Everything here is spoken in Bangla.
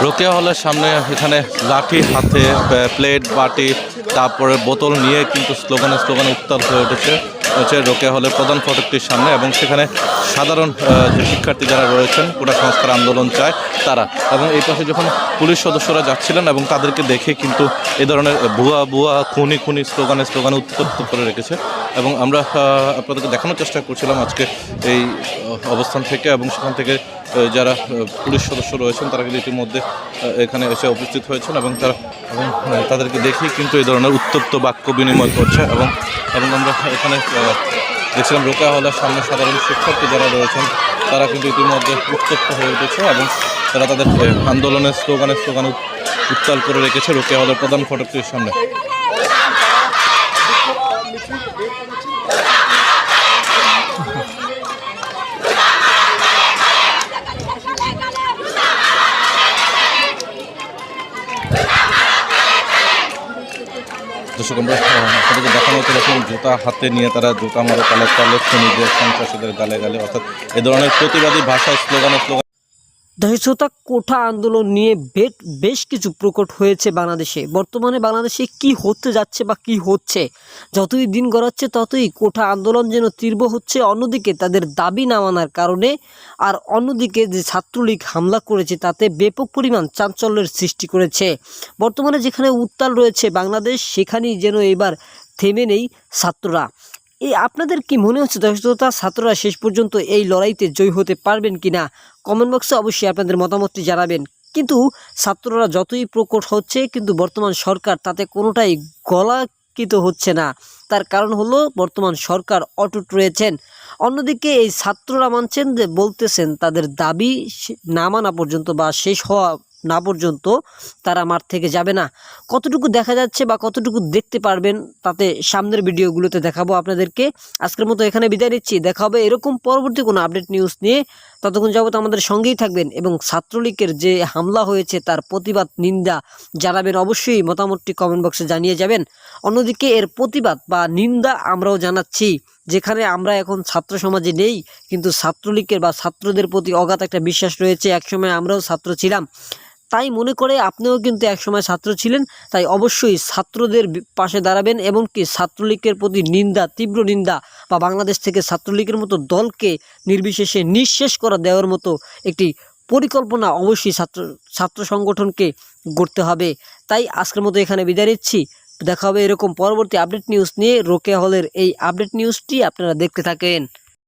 রোকেয়া হলের সামনে এখানে লাঠি হাতে প্লেট বাটি তারপরে বোতল নিয়ে কিন্তু স্লোগানে উত্তাল হয়ে উঠেছে রোকেয়া হলের প্রধান ফটকটির সামনে, এবং সেখানে সাধারণ যে শিক্ষার্থী যারা রয়েছেন কোটা সংস্কার আন্দোলন চায় তারা, এবং এই পাশে যখন পুলিশ সদস্যরা যাচ্ছিলেন এবং তাদেরকে দেখে কিন্তু এই ধরনের ভুয়া খুনি স্লোগানে উত্তপ্ত করে রেখেছে। এবং আমরা আপনাদেরকে দেখানোর চেষ্টা করছিলাম আজকে এই অবস্থান থেকে, এবং সেখান থেকে যারা পুলিশ সদস্য রয়েছেন তারা কিন্তু ইতিমধ্যে এখানে এসে উপস্থিত হয়েছেন এবং তাদেরকে দেখেই কিন্তু এই ধরনের উত্তপ্ত বাক্য বিনিময় করছে। এবং আমরা এখানে দেখছিলাম রোকেয়া হলের সামনে সাধারণ শিক্ষার্থী যারা রয়েছেন তারা কিন্তু ইতিমধ্যে উত্তপ্ত হয়ে উঠেছে এবং তারা তাদের আন্দোলনের স্লোগানে উত্তাল করে রেখেছে রোকেয়া হলের প্রধান ফটকটির সামনে। দর্শক, আমরা আপনাদেরকে দেখানো হচ্ছে এরকম জুতা হাতে নিয়ে তারা জুতা মারে তালে শ্রমিকদের সন্ত্রাসীদের গালে অর্থাৎ এ ধরনের প্রতিবাদী ভাষায় স্লোগান দহিষ্ণুতা কোঠা আন্দোলন নিয়ে বেশ কিছু প্রকট হয়েছে বাংলাদেশে। বর্তমানে বাংলাদেশে কি হতে যাচ্ছে বা কি হচ্ছে, যতই দিন গড়াচ্ছে ততই কোঠা আন্দোলন যেন তীব্র হচ্ছে। অন্যদিকে তাদের দাবি না মানার কারণে আর অন্যদিকে যে ছাত্রলীগ হামলা করেছে তাতে ব্যাপক পরিমাণ চাঞ্চল্যের সৃষ্টি করেছে। বর্তমানে যেখানে উত্তাল রয়েছে বাংলাদেশ, সেখানেই যেন এবার থেমে নেই ছাত্ররা। আপনাদের কি মনে হচ্ছে দর্শকতা, ছাত্ররা শেষ পর্যন্ত এই লড়াইতে জয়ী হতে পারবেন কিনা? কমেন্ট বক্সে অবশ্যই আপনাদের মতামতটি জানাবেন। কিন্তু ছাত্ররা যতই প্রকট হচ্ছে কিন্তু বর্তমান সরকার তাতে কোনোটাই গলাকৃত হচ্ছে না। তার কারণ হলো বর্তমান সরকার অটুট রয়েছেন। অন্যদিকে এই ছাত্ররা মানছেন যে বলতেছেন তাদের দাবি না মানা পর্যন্ত বা শেষ হওয়া না পর্যন্ত তারা মাঠ থেকে যাবে না। কতটুকু দেখা যাচ্ছে বা কতটুকু দেখতে পারবেন তাতে সামনের ভিডিওগুলোতে দেখাবো আপনাদেরকে। আজকের মতো এখানে বিদায় নিচ্ছি। দেখা হবে এরকম পরবর্তী কোনো আপডেট নিউজ নিয়ে। ততক্ষণ যাবত আমাদের সঙ্গেই থাকবেন এবং ছাত্রলীগের যে হামলা হয়েছে তার প্রতিবাদ নিন্দা জানাবেন। অবশ্যই মতামতটি কমেন্ট বক্সে জানিয়ে যাবেন। অন্যদিকে এর প্রতিবাদ বা নিন্দা আমরাও জানাচ্ছি। যেখানে আমরা এখন ছাত্র সমাজে নেই কিন্তু ছাত্রলীগের বা ছাত্রদের প্রতি অগাধ একটা বিশ্বাস রয়েছে। একসময় আমরাও ছাত্র ছিলাম, তাই মনে করে আপনিও কিন্তু একসময় ছাত্র ছিলেন। তাই অবশ্যই ছাত্রদের পাশে দাঁড়াবেন এবং কি ছাত্রলীগের প্রতি নিন্দা, তীব্র নিন্দা বা বাংলাদেশ থেকে ছাত্রলীগের মতো দলকে নির্বিশেষে নিঃশেষ করা দেওয়ার মতো একটি পরিকল্পনা অবশ্যই ছাত্র সংগঠনকে গড়তে হবে। তাই আজকের মতো এখানে বিদায় নিচ্ছি। দেখা হবে এরকম পরবর্তী আপডেট নিউজ নিয়ে। রোকেয়া হলের এই আপডেট নিউজটি আপনারা দেখতে থাকেন।